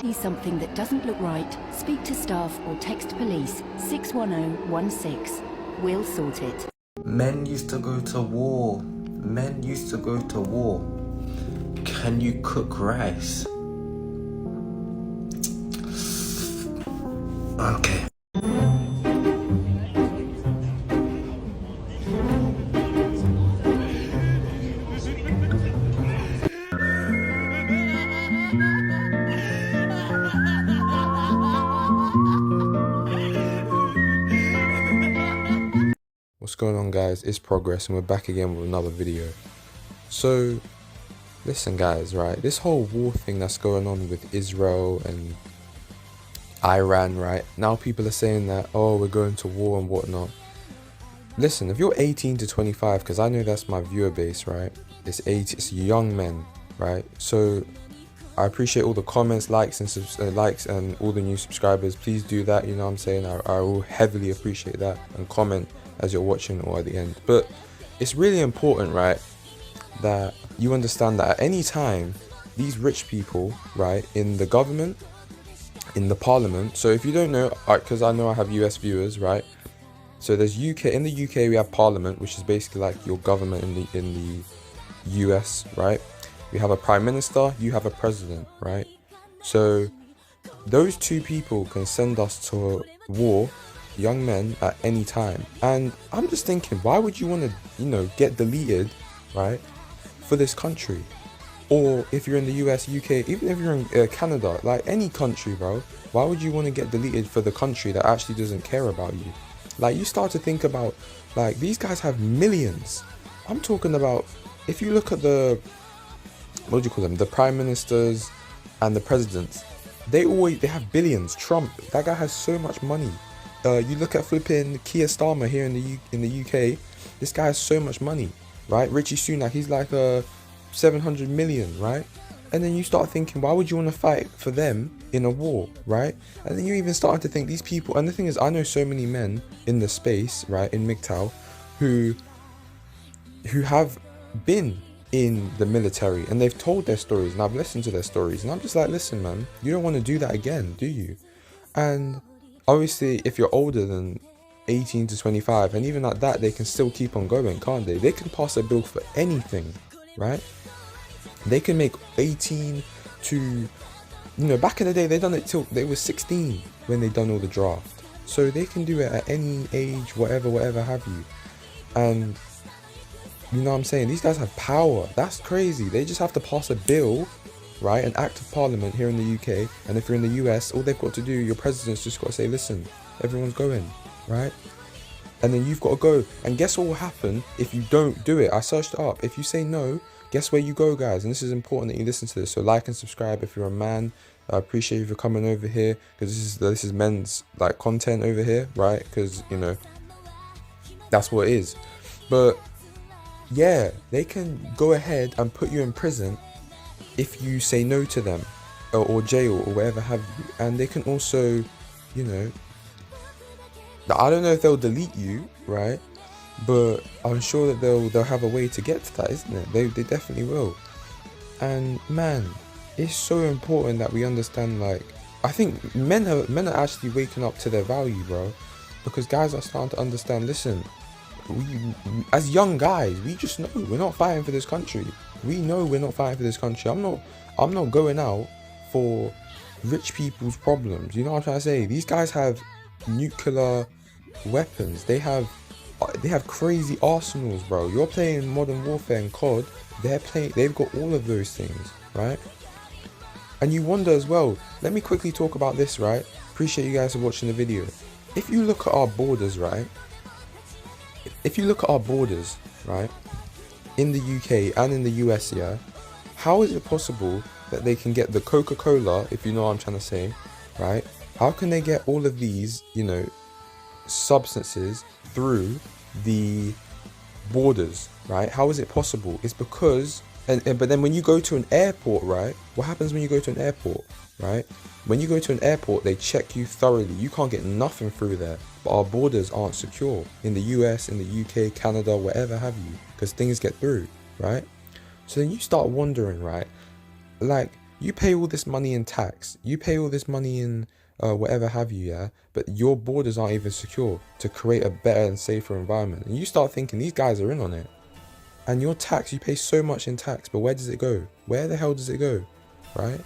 see something that doesn't look right, speak to staff or text police 61016. We'll sort it. Men used to go to war. Men used to go to war. Can you cook rice? Okay. What's going on, guys? It's Progress, and we're back again with another video. So listen, guys, right, this whole war thing that's going on with Israel and Iran, right, now people are saying that, oh, we're going to war and whatnot. Listen, if you're 18 to 25, because I know that's my viewer base, right, it's young men, right? So I appreciate all the comments, likes and all the new subscribers. Please do that, you know what I'm saying? I will heavily appreciate that, and comment as you're watching or at the end. But it's really important, right, that you understand that at any time these rich people, right, in the government, in the parliament, so if you don't know, because I know I have US viewers, right, so there's in the UK we have parliament, which is basically like your government in the US, right? We have a prime minister, you have a president, right? So those two people can send us to war, young men, at any time. And I'm just thinking, why would you want to, you know, get deleted, right, for this country? Or if you're in the US, UK, even if you're in Canada, like any country, bro, why would you want to get deleted for the country that actually doesn't care about you? Like, you start to think about, like, these guys have millions. I'm talking about, if you look at the, what do you call them, the prime ministers and the presidents, they have billions. Trump, that guy has so much money. You look at flipping Keir Starmer here in the UK, this guy has so much money, right? Richie Sunak, he's like 700 million, right? And then you start thinking, why would you want to fight for them in a war, right? And then you even start to think these people, and the thing is, I know so many men in the space, right, in mgtow, who have been in the military, and they've told their stories, and I've listened to their stories, and I'm just like, listen, man, you don't want to do that again, do you? And obviously, if you're older than 18 to 25, and even at that, they can still keep on going, can't they? They can pass a bill for anything, right? They can make 18 to, you know, back in the day, they done it till they were 16 when they done all the draft. So they can do it at any age, whatever have you. And you know what I'm saying? These guys have power. That's crazy. They just have to pass a bill, right? An act of parliament here in the UK. And if you're in the US, all they've got to do, your president's just got to say, listen, everyone's going, right? And then you've got to go. And guess what will happen if you don't do it? I searched it up. If you say no, guess where you go, guys? And this is important that you listen to this. So like and subscribe if you're a man. I appreciate you for coming over here, because this is men's like content over here, right? Because, you know, that's what it is. But yeah, they can go ahead and put you in prison if you say no to them, or jail, or whatever have you. And they can also, you know, I don't know if they'll delete you, right? But I'm sure that they'll have a way to get to that, isn't it? They definitely will. And man, it's so important that we understand, like, I think men are actually waking up to their value, bro, because guys are starting to understand, listen, we as young guys, we just know we're not fighting for this country. We know we're not fighting for this country. I'm not going out for rich people's problems. You know what I'm trying to say? These guys have nuclear weapons. They have crazy arsenals, bro. You're playing Modern Warfare and COD. They've got all of those things, right? And you wonder as well, let me quickly talk about this, right? Appreciate you guys for watching the video. If you look at our borders, right? Right? In the UK and in the US, yeah? How is it possible that they can get the Coca-Cola, if you know what I'm trying to say, right? How can they get all of these, you know, substances through the borders, right? How is it possible? It's because, but then when you go to an airport, right? What happens when you go to an airport, right? When you go to an airport, they check you thoroughly. You can't get nothing through there. But our borders aren't secure in the US, in the UK, Canada, whatever have you, because things get through, right? So then you start wondering, right? Like, You pay all this money in tax. You pay all this money in whatever have you, yeah? But your borders aren't even secure to create a better and safer environment. And you start thinking these guys are in on it. And your tax, you pay so much in tax, but where does it go? Where the hell does it go, right?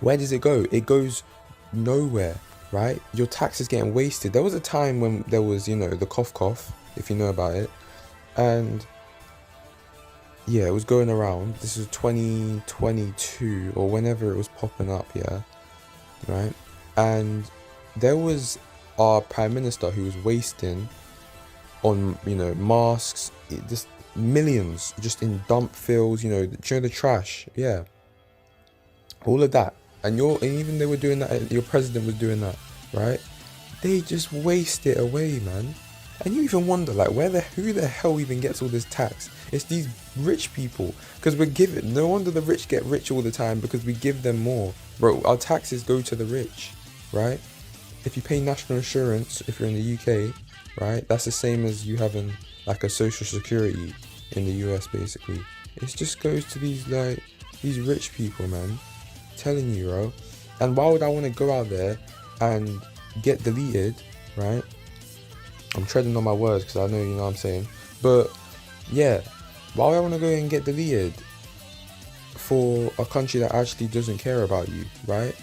Where does it go? It goes nowhere, right? Your tax is getting wasted. There was a time when there was, you know, the cough, if you know about it. And yeah, it was going around. This was 2022 or whenever it was popping up, yeah, right? And there was our prime minister who was wasting on, you know, masks, just millions just in dump fields, you know, the trash, yeah, all of that. And even they were doing that, your president was doing that, right? They just waste it away, man. And you even wonder, like, who the hell even gets all this tax? It's these rich people, because we're given. No wonder the rich get rich all the time, because we give them more, bro. Our taxes go to the rich, right? If you pay national insurance, if you're in the UK, right, that's the same as you having like a social security in the US, basically. It just goes to these rich people, man. I'm telling you, bro. And why would I want to go out there and get deleted, right? I'm treading on my words because I know, you know what I'm saying. But yeah, why would I want to go and get deleted for a country that actually doesn't care about you, right?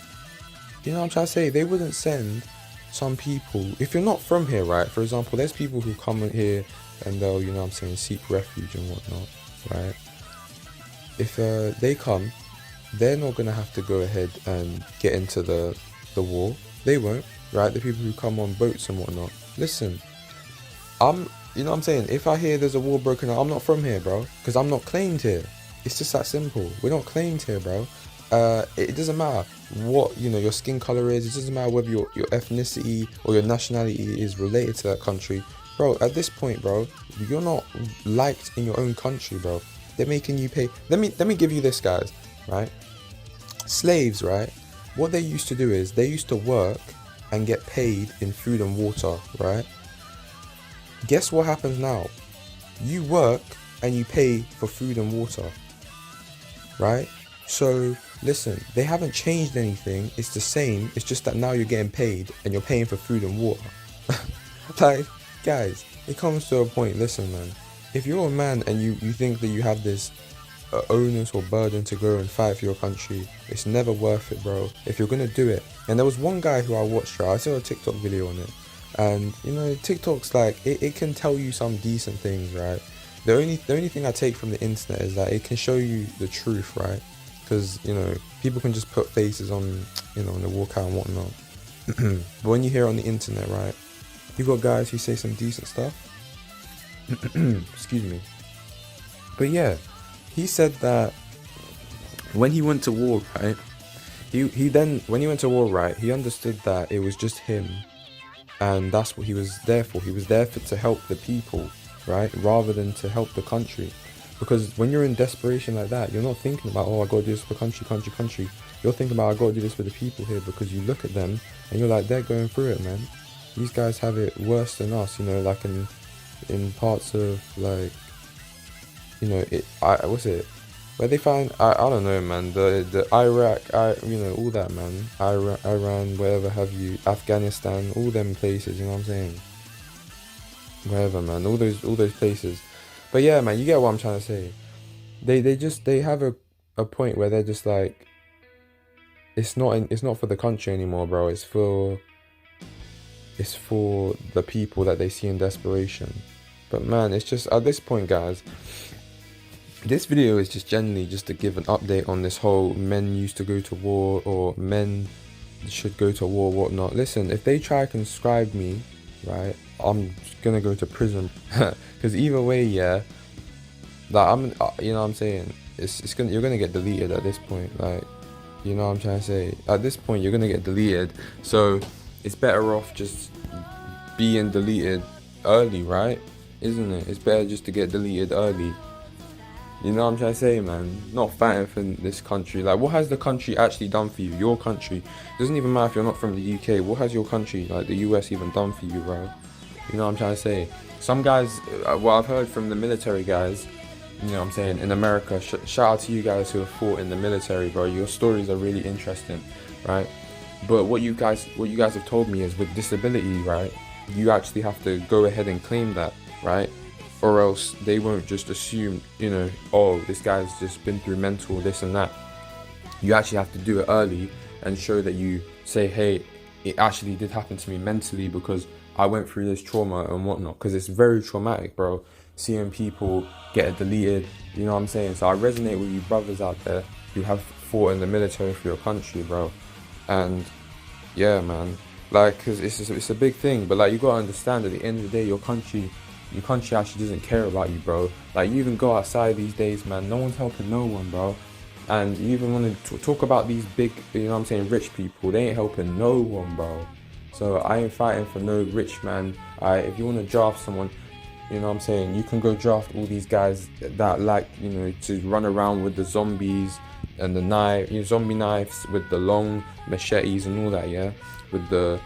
You know what I'm trying to say? They wouldn't send some people, if you're not from here, right? For example, there's people who come in here and they'll, you know what I'm saying, seek refuge and whatnot, right? If they come, they're not going to have to go ahead and get into the war. They won't, right? The people who come on boats and whatnot. Listen, you know what I'm saying? If I hear there's a war broken out, I'm not from here, bro. Because I'm not claimed here. It's just that simple. We're not claimed here, bro. It doesn't matter what, you know, your skin color is. It doesn't matter whether your ethnicity or your nationality is related to that country. Bro, at this point, bro, you're not liked in your own country, bro. They're making you pay. Let me give you this, guys, right? Slaves, right? What they used to do is they used to work and get paid in food and water, right? Guess what happens now? You work and you pay for food and water, right? So listen, they haven't changed anything. It's the same. It's just that now you're getting paid and you're paying for food and water. Like, guys, it comes to a point. Listen, man, if you're a man and you think that you have this onus or burden to go and fight for your country, it's never worth it, bro. If you're gonna do it. And there was one guy who I watched, right? I saw a TikTok video on it. And, you know, TikTok's like, it can tell you some decent things, right? The only thing I take from the internet is that it can show you the truth, right? Because, you know, people can just put faces on, you know, on the walkout and whatnot. But when you hear on the internet, right, you've got guys who say some decent stuff. Excuse me. But yeah, he said that when he went to war, right, when he went to war, right, he understood that it was just him. And that's what he was there for. He was there to help the people, right? Rather than to help the country. Because when you're in desperation like that, you're not thinking about, oh, I got to do this for country. You're thinking about, I got to do this for the people here, because you look at them and you're like, they're going through it, man. These guys have it worse than us, you know, like in parts of, like, you know, what's it? Where they find, I don't know, man, the Iraq, you know, all that, man, Iran, wherever have you, Afghanistan, all them places, you know what I'm saying? Wherever, man, all those places. But yeah, man, you get what I'm trying to say. They have a point where they're just like, it's not for the country anymore, bro. It's for the people that they see in desperation. But man, it's just at this point, guys. This video is just generally just to give an update on this whole men used to go to war or men should go to war, whatnot. Listen, if they try to conscribe me, right, I'm gonna go to prison. Because either way, yeah, like you know what I'm saying, you're gonna get deleted at this point. Like, you know what I'm trying to say. At this point, you're gonna get deleted. So it's better off just being deleted early, right? Isn't it? It's better just to get deleted early. You know what I'm trying to say, man? Not fighting for this country. Like, what has the country actually done for you? Your country. It doesn't even matter if you're not from the UK. What has your country, like the US, even done for you, bro? You know what I'm trying to say? Some guys, what I've heard from the military guys, you know what I'm saying, in America. Shout out to you guys who have fought in the military, bro. Your stories are really interesting, right? But what you guys have told me is with disability, right, you actually have to go ahead and claim that, right? Or else they won't just assume, you know, oh, this guy's just been through mental this and that. You actually have to do it early and show that you say, hey, it actually did happen to me mentally because I went through this trauma and whatnot. Because it's very traumatic, bro, seeing people get deleted, you know what I'm saying? So I resonate with you brothers out there who have fought in the military for your country, bro. And yeah, man, like, cause it's a big thing, but like, you gotta understand at the end of the day, your country actually doesn't care about you, bro. Like, you even go outside these days, man, no one's helping no one, bro. And you even want to talk about these big, you know what I'm saying, rich people, they ain't helping no one, bro. So I ain't fighting for no rich man. If you want to draft someone, you know what I'm saying, you can go draft all these guys that like, you know, to run around with the zombies and the knife, you know, zombie knives with the long machetes and all that, yeah, with the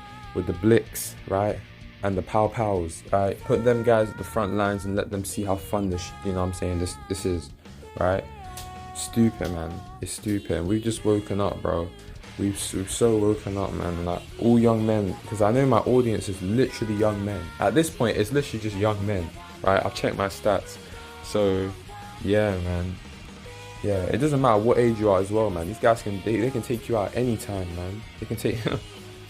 blicks, right, and the pow-pows, right. Put them guys at the front lines and let them see how fun this, you know what I'm saying, this is, right. Stupid, man. It's stupid. We've just woken up, bro. We've so woken up, man. Like, all young men, because I know my audience is literally young men. At this point, it's literally just young men, right? I've checked my stats. So, yeah, man. Yeah, it doesn't matter what age you are as well, man. These guys they can take you out anytime, man. They can take,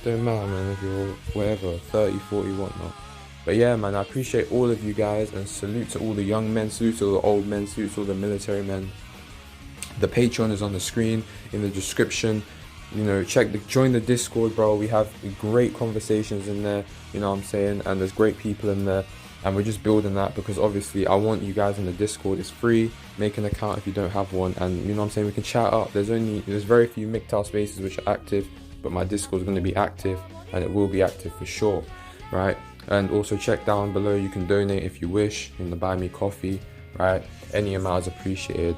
don't matter, man, if you're whatever, 30, 40, whatnot. But yeah, man, I appreciate all of you guys, and salute to all the young men, salute to all the old men, salute to all the military men. The Patreon is on the screen, in the description. You know, join the Discord, bro. We have great conversations in there, you know what I'm saying, and there's great people in there, and we're just building that because obviously I want you guys in the Discord. It's free. Make an account if you don't have one, and you know what I'm saying, we can chat up. There's very few mgtow spaces which are active, but my Discord is going to be active, and it will be active for sure, right? And also check down below, you can donate if you wish, you know, buy me coffee, right? Any amount is appreciated.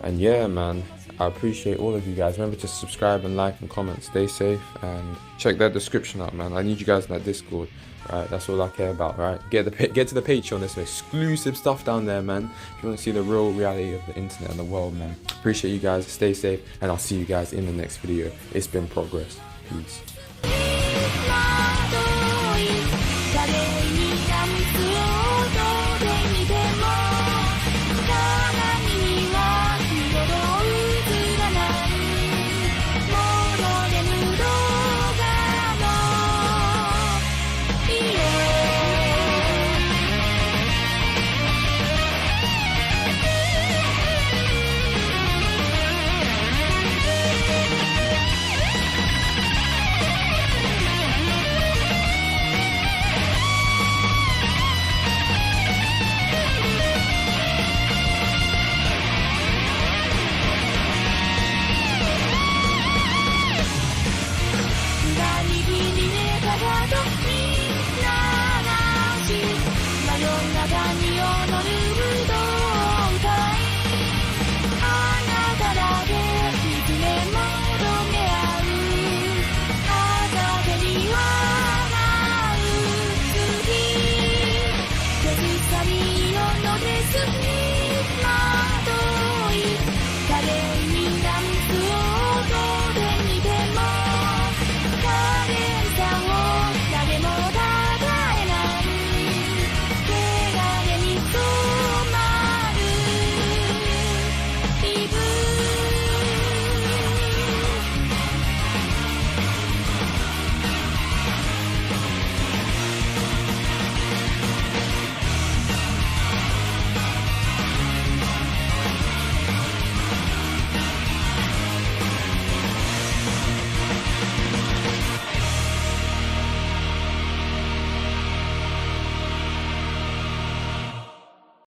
And yeah, man, I appreciate all of you guys. Remember to subscribe and like and comment. Stay safe, and check that description out, man. I need you guys in that Discord, right? That's all I care about, right? Get to the Patreon. There's some exclusive stuff down there, man. If you want to see the real reality of the internet and the world, man. Appreciate you guys. Stay safe, and I'll see you guys in the next video. It's been progress. Peace.